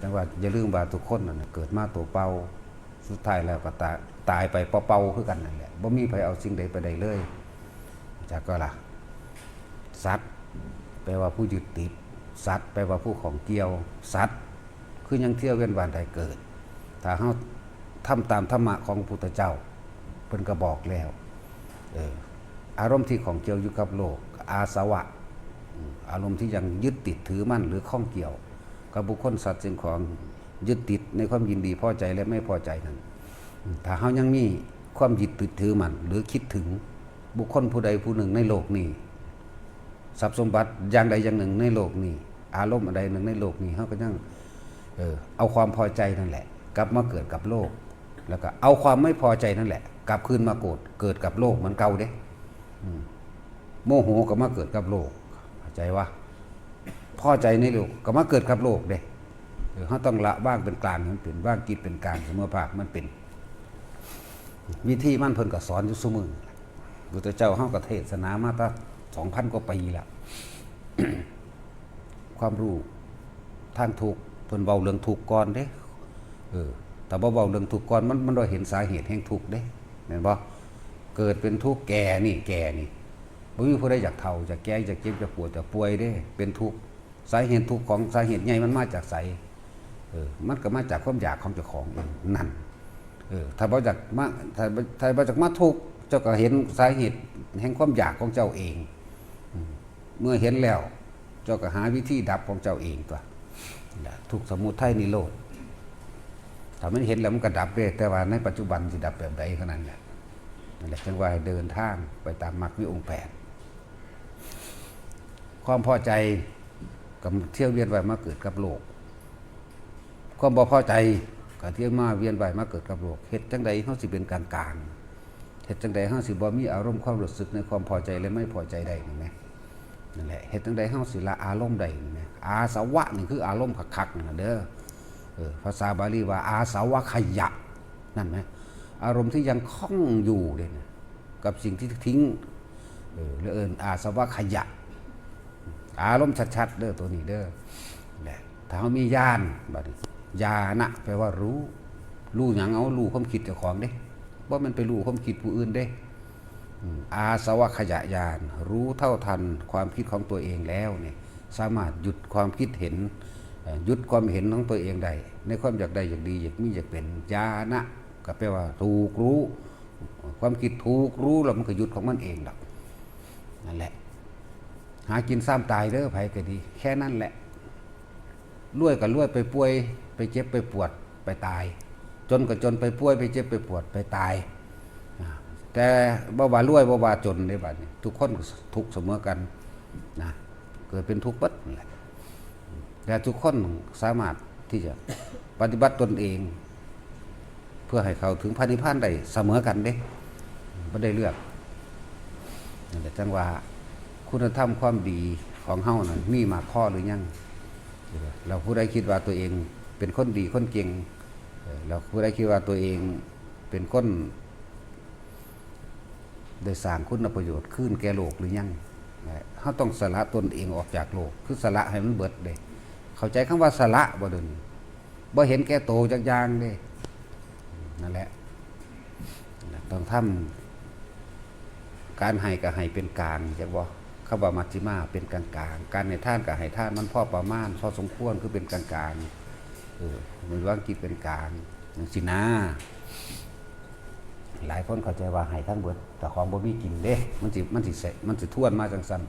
จังว่าอย่าลืมว่าทุกคนนั่นเกิดมาตัวเป่าสุดท้ายแล้วก็ตายไปเป่าๆคือกันนั่นแหละบ่มีใครเอาสิ่งใดไปได้เลยจากก็ล่ะสัตว์แปลว่าผู้ยึดติดสัตว์แปลว่าผู้ของเกี่ยวสัตว์คือยังเที่ยวเวียนว่ายตายเกิดถ้าเฮาทำตามธรรมะของพระพุทธเจ้าเพิ่นก็บอกแล้วอารมณ์ที่ของเกี่ยวอยู่กับโลกอาสวะอารมณ์ที่ยังยึดติดถือมั่นหรือข้องเกี่ยวกับบุคคลสัตว์สิ่งของยึดติดในความยินดีพอใจและไม่พอใจนั้นถ้าเฮายังมีความยึดติดถือมั่นหรือคิดถึงบุคคลผู้ใดผู้หนึ่งในโลกนี้ทรัพย์สมบัติอย่างใดอย่างหนึ่งในโลกนี้อารมณ์อะไรหนึ่งในโลกนี้เฮาก็ยังเอาความพอใจนั่นแหละกลับมาเกิดกับโลกแล้วก็เอาความไม่พอใจนั่นแหละกลับคืนมาโกรธเกิดกับโลกเหมือนเก่าเด้โมโหก็มาเกิดกับโลกเข้าใจว่าพอใจในโลกก็มาเกิดกับโลกเด้เขาต้องละว่างเป็นกลางมันเป็นว่างจิตเป็นกลางเสมอภาคมันเป็นวิธีมันเพิ่นก็สอนอยู่ซุมื้อพุทธเจ้าเฮาก็เทศนามาตั้ง 2,000 กว่าปีแล้ว ความรู้ทางทุกข์เพิ่นเว้าเรื่องทุกข์ก่อนเด้แต่บ่เว้าเรื่องทุกข์ก่อนมันบ่เห็นสาเหตุแห่งทุกข์เด้แม่นบ่เกิดเป็นทุกข์แก่นี่บ่มีผู้ใดอยากเฒ่าอยากแก่อยากเจ็บอยากปวดอยากป่วยเด้เป็นทุกข์สาเหตุทุกข์ของสาเหตุใหญ่มันมาจากไสมันก็มาจากความอยากของเจ้าของนั่นถ้าบ่อยากมาถ้าบ่อยากมาทุกข์เจ้าก็เห็นสาเหตุแห่งความอยากของเจ้าเองเมื่อเห็นแล้วเจ้าก็หาวิธีดับของเจ้าเองตัวทุกข์สมุทัยนิโรธถ้ามันเห็นแล้วมันก็ดับได้แต่ว่าในปัจจุบันสิดับแบบใดเท่านั้นแหละนั่นแหละจังว่าให้เดินทางไปตามมรรคมีองค์8ความพอใจกับเที่ยวเวียนว่ายมาเกิดกับโลกความบ่พอใจก็เที่ยวมาเวียนว่ายมาเกิดกับโลกเฮ็ดจังใดเฮาสิเป็นกลางๆเฮ็ดจังใดเฮาสิบ่มีอารมณ์ความรู้สึกในความพอใจและไม่พอใจใดนี่แหมนั่นแหละเฮ็ดจังใดเฮาสิละอารมณ์ใดนี่แหมอาสวะนี่คืออารมณ์คักๆนั่นเด้อภาษาบาลีว่าอาสวะขยะนั่นไหมอารมณ์ที่ยังคล้องอยู่เนี่ยกับสิ่งที่ทิ้งแล้วอาสวะขยะอารมณ์ชัดๆเด้อตัวนี้เด้อแหละถ้าเขามีญาณบัดนี้ญาณะแปลว่ารู้หยังเอารู้ความคิดเจ้าของเด้ว่ามันไปรู้ความคิดผู้อื่นเด้อาสวะขยะญาณรู้เท่าทันความคิดของตัวเองแล้วเนี่ยสามารถหยุดความคิดเห็นหยุดความเห็นของตัวเองได้ในความอยากได้อยากดีอยากมีอยากเป็นญาณะก็แปลว่าถูกรู้ความคิดถูกรู้แล้วมันก็หยุดของมันเองหรอกนั่นแหละหากินซ้ำตายเด้อไผก็ดีแค่นั้นแหละรวยก็รวยไปป่วยไปเจ็บไปปวดไปตายจนก็จนไปป่วยไปเจ็บไปปวดไปตายแต่บ่ว่ารวยบ่ว่าจนในบัดนี้ทุกคนทุกข์เสมอกันนะเกิดเป็นทุกข์เบิดนั่นแหละแต่ทุกคนสามารถที่จะปฏิบัติตนเองเพื่อให้เขาถึงพระนิพพานได้เสมอกันเด้บ่ได้เลือกนั่นแหละจังว่าคุณธรรมความดีของเฮานั่นมีมากพอหรือยังเราผู้ใดคิดว่าตัวเองเป็นคนดีคนเก่งเราผู้ใดคิดว่าตัวเองเป็นคนได้สร้างคุณประโยชน์ขึ้นแก่โลกหรือยังเฮาต้องสละตนเองออกจากโลกคือสละให้มันเบิดเด้เข้าใจคำว่าสละบ่เดินบ่เห็นแก่โตจักอย่างเด้นั่นแหละต้องทำการให้ก็ให้เป็นกลางจังบ่คำว่ามัชฌิมาเป็นกลางการให้ทานก็ให้ทานมันพอประมาณพอสมควรคือเป็นกลางมันวางจิตเป็นกลางจังซี่นะหลายคนเข้าใจว่าให้ทั้งเบิดแต่ของบ่มีกินเด้มันสิท่วนมาจังซั่น